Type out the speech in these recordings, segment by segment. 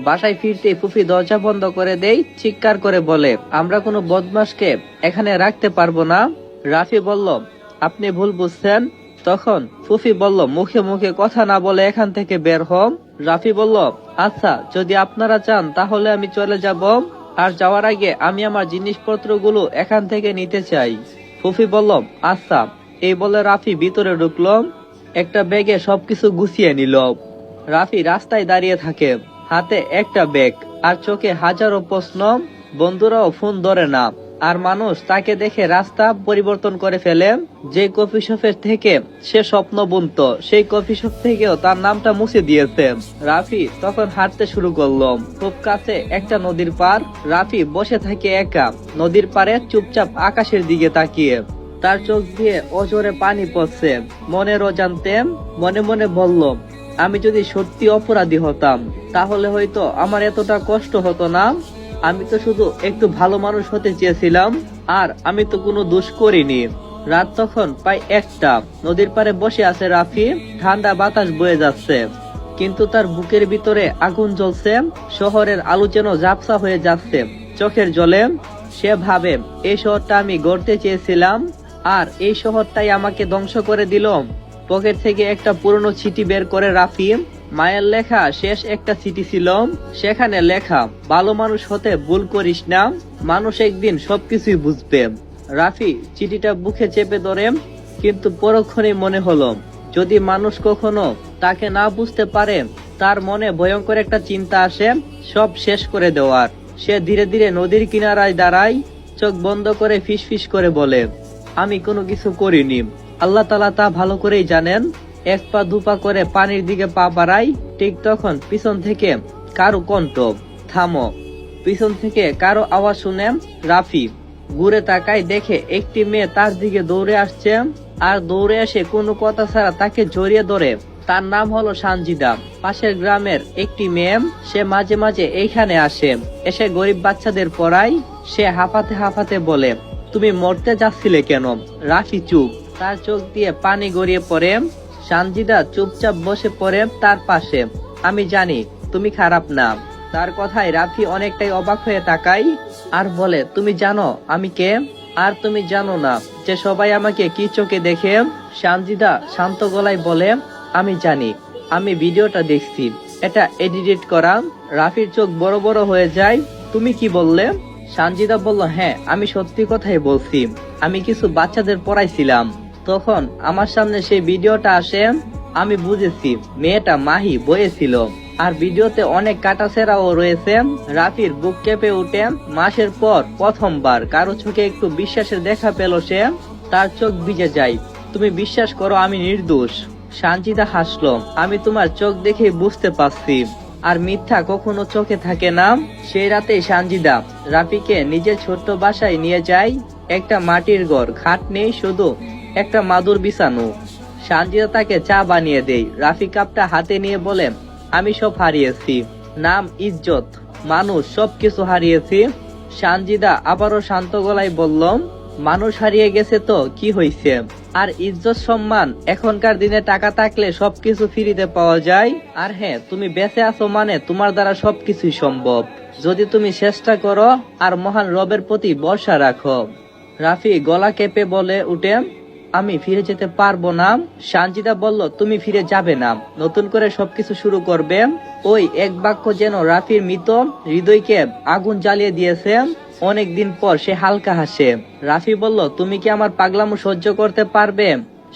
বাসায় ফিরতে ফুফি দরজা বন্ধ করে দেয়, চিৎকার করে বলে, আমরা কোনো বদমাশকে এখানে রাখতে পারবো না। রাফি বলল, আপনি ভুল বুঝছেন। তখন ফুফি বলল, মুখে মুখে কথা না বলে এখান থেকে বের হন। রাফি বলল, আচ্ছা, যদি আপনারা চান তাহলে আমি চলে যাব, আর যাওয়ার আগে আমি আমার জিনিসপত্রগুলো এখান থেকে নিতে চাই। ফুফি বলল, আচ্ছা। এই বলে রাফি ভিতরে ঢুকলো, একটা ব্যাগে সবকিছু গুছিয়ে নিল। রাফি রাস্তায় দাঁড়িয়ে থাকে, হাতে একটা ব্যাগ আর চোখে হাজারো প্রশ্ন। বন্ধুরাও ফোন ধরে না, আর মানুষ তাকে দেখে রাস্তা পরিবর্তন করে ফেলে। যে কফি শপের থেকে সে স্বপ্ন বুনত, সেই কফি শপ থেকেও তার নামটা মুছে দিয়েছে। রাফি তখন হাঁটতে শুরু করলো। খুব কাছে একটা নদীর পার। রাফি বসে থাকে একা, নদীর পাড়ে চুপচাপ আকাশের দিকে তাকিয়ে। তার চোখ দিয়ে অজরে পানি পড়ছে। মনের অজান্তে মনে মনে বলল, আমি যদি সত্যি অপরাধী হতাম তাহলে হয়তো আমার এতটা কষ্ট হতো না। আমি তো শুধু একটু ভালো মানুষ হতে চেয়েছিলাম, আর আমি তো কোনো দোষ করিনি। রাত তখন প্রায় 1টা। নদীর পাড়ে বসে আছে রাফি। ঠান্ডা বাতাস বয়ে যাচ্ছে, কিন্তু তার বুকের ভিতরে আগুন জ্বলছে। শহরের আলো যেন ঝাপসা হয়ে যাচ্ছে চোখের জলে। সে ভাবে, এই শহরটা আমি গড়তে চেয়েছিলাম, আর এই শহরটাই আমাকে ধ্বংস করে দিল। পকেট থেকে একটা পুরনো চিঠি বের করে রাফি। মায়ের লেখা শেষ একটা চিঠি ছিল, সেখানে লেখা, ভালো মানুষ হতে ভুল করিস না, মানুষ একদিন সবকিছুই বুঝবে। রাফি চিঠিটা বুকে চেপে ধরে, কিন্তু পরক্ষণে মনে হলো, যদি মানুষ কখনো তাকে না বুঝতে পারে, তার মনে ভয়ঙ্কর একটা চিন্তা আসে, সব শেষ করে দেওয়ার। সে ধীরে ধীরে নদীর কিনারায় দাঁড়ায়, চোখ বন্ধ করে ফিসফিস করে বলে, আমি কোনো কিছু করিনি, আল্লাহ তাআলা তা ভালো করেই জানেন। এক পা দুপা করে পানির দিকে পা বাড়াই। ঠিক তখন পিছন থেকে কারো কণ্ঠ, থামো। পিছন থেকে কারো আওয়াজ শুনে রাফি ঘুরে তাকায়, দেখে একটি মেয়ে তার দিকে দৌড়ে আসছে, আর দৌড়ে এসে কোনো কথা ছাড়া তাকে জড়িয়ে ধরে। তার নাম হলো সানজিদা, পাশের গ্রামের একটি মেয়ে। সে মাঝে মাঝে এইখানে আসে, এসে গরিব বাচ্চাদের পড়ায়। সে হাঁপাতে হাঁপাতে বলে, তুমি মরতে যাচ্ছিলে কেন? রাফি চুপ, তার চোখ দিয়ে পানি গড়িয়ে পড়ে। সানজিদা চুপচাপ বসে পড়ে তার পাশে। আমি জানি তুমি খারাপ না। তার কথায় রাফি অনেকটাই অবাক হয়ে তাকাই, আর বলে, তুমি জানো আমি কে? আর তুমি জানো না যে সবাই আমাকে কি চোখে দেখে? সানজিদা শান্ত গলায় বলে, আমি জানি, আমি ভিডিওটা দেখছি, এটা এডিট করা। রাফির চোখ বড় বড় হয়ে যায়। তুমি কি বললে? সানজিদা বলল, হ্যাঁ, আমি সত্যি কথাই বলছি, আমি কিছু বাচ্চাদের পড়াইছিলাম, তখন আমার সামনে সেই ভিডিওটা আসে। আমি বুঝেছি মেয়েটা মাহি বয়েছিল, আর ভিডিওতে অনেক কাটাছেড়াও রয়েছে। রাফির বুক কেঁপে উঠে। মাসের পর প্রথমবার কারো চোখে একটু বিশ্বাসের দেখা পেল সে। তার চোখ ভিজে যায়। তুমি বিশ্বাস করো আমি নির্দোষ। সানজিদা হাসলো, আমি তোমার চোখ দেখে বুঝতে পারছি, আর মিথ্যা কখনো চোখে থাকে না। সেই রাতে সানজিদা রাফিকে নিজের ছোট্ট বাসায় নিয়ে যায়। একটা মাটির ঘর, খাট নেই, শুধু একটা মাদুর বিছানো। সানজিদা তাকে চা বানিয়ে দেয়। রাফি কাপটা হাতে নিয়ে বলে, আমি সব হারিয়েছি, নাম, ইজ্জত, মানুষ, সবকিছু হারিয়েছি। সানজিদা আবারও শান্ত গলায় বলল, মানুষ হারিয়ে গেছে তো কি হয়েছে, আর ইজ্জত সম্মান এখনকার দিনে টাকা থাকলে সবকিছু ফ্রিতে পাওয়া যায়। আর হ্যাঁ, তুমি বেঁচে আছো মানে তোমার দ্বারা সবকিছুই সম্ভব, যদি তুমি চেষ্টা করো আর মহান রবের প্রতি ভরসা রাখো। রাফি গলা কেঁপে বলে উঠে, আমি ফিরে যেতে পারবো না। সানজিদা বলল, তুমি ফিরে যাবে না, নতুন করে সবকিছু শুরু করবে। ওই এক বাক্য যেন রাফির মৃত হৃদয়কে আগুন জ্বালিয়ে দিয়েছে। অনেকদিন পর সে হালকা হাসে। রাফি বলল, তুমি কি আমার পাগলামো সহ্য করতে পারবে?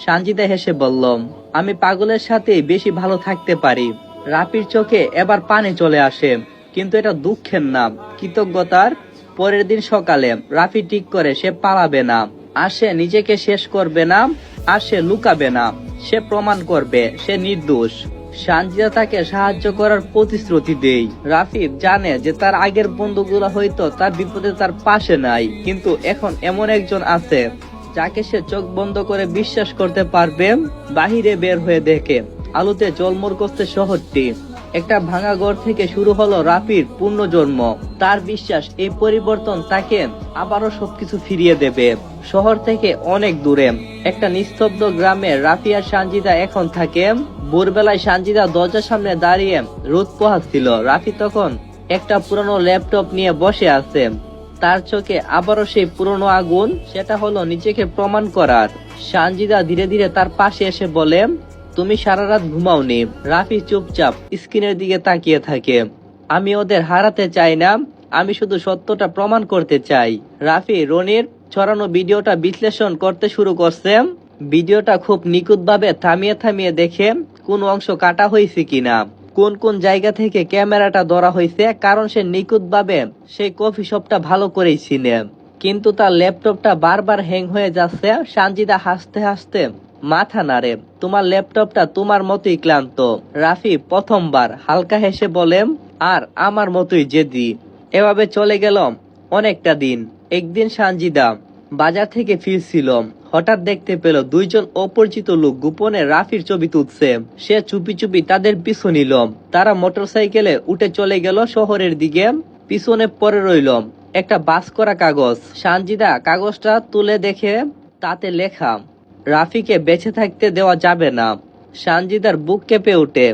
সানজিদা হেসে বলল, আমি পাগলের সাথে বেশি ভালো থাকতে পারি। রাফির চোখে এবার পানি চলে আসে, কিন্তু এটা দুঃখের না, কৃতজ্ঞতার। পরের দিন সকালে রাফি ঠিক করে সে পালাবে না, আর সে নিজেকে শেষ করবে না, আর সে লুকাবে না। সে প্রমাণ করবে সে নির্দোষ। সানজিদা তাকে সাহায্য করার প্রতিশ্রুতি দেয়। রাফি জানে যে তার আগের বন্ধুগুলো হয়তো তার বিপদে তার পাশে নাই, কিন্তু এখন এমন একজন আছে যাকে সে চোখ বন্ধ করে বিশ্বাস করতে পারবে। বাহিরে বের হয়ে দেখে আলোতে ঝলমল করছে শহরটি। একটা ভাঙা ঘর থেকে শুরু হলো রাফির পুনর্জন্ম। তার বিশ্বাস এই পরিবর্তন তাকে আবারও সবকিছু ফিরিয়ে দেবে। শহর থেকে অনেক দূরে একটা নিস্তব্ধ গ্রামে রাফি আর সানজিদা এখন থাকে। ভোরবেলায় সানজিদা দরজার সামনে দাঁড়িয়ে রোদ পোহাচ্ছিল। রাফি তখন একটা পুরনো ল্যাপটপ নিয়ে বসে আছে। তার চোখে আবারও সেই পুরনো আগুন, সেটা হলো নিজেকে প্রমাণ করার। সানজিদা ধীরে ধীরে তার পাশে এসে বলে, তুমি সারা রাত ঘুমাওনি। রাফি চুপচাপ স্ক্রিনের দিকে তাকিয়ে থাকে। আমি ওদের হারাতে চাই না, আমি শুধু সত্যটা প্রমাণ করতে চাই। রাফি রনির ছড়ানো ভিডিওটা বিশ্লেষণ করতে শুরু করছে। ভিডিওটা খুব নিখুঁতভাবে থামিয়ে থামিয়ে দেখে কোন অংশ কাটা হয়েছে কিনা, কোন কোন জায়গা থেকে ক্যামেরাটা ধরা হয়েছে, কারণ সে নিখুঁতভাবে সেই কফি শপটা ভালো করেই চিনে। কিন্তু তার ল্যাপটপটা বারবার হ্যাং হয়ে যাচ্ছে। সানজিদা হাসতে হাসতে মাথা নাড়ে। তোমার ল্যাপটপটা তোমার মতোই ক্লান্ত। রাফি প্রথমবার হালকা হেসে বলে, আর আমার মতোই জেদি। এভাবে চলে গেল অনেকটা দিন। একদিন সানজিদা বাজার থেকে ফিরছিল। হঠাৎ দেখতে পেল দুইজন অপরিচিত লোক গোপনে রাফির ছবি তুলছে। সে চুপি চুপি তাদের পিছু নিল। তারা মোটরসাইকেলে উঠে চলে গেল শহরের দিকে। পিছনে পড়ে রইল একটা বাস করা কাগজ। সানজিদা কাগজটা তুলে দেখে তাতে লেখা, রাফিকে বেঁচে থাকতে দেওয়া যাবে না। সানজিদার বুক কেঁপে ওঠে।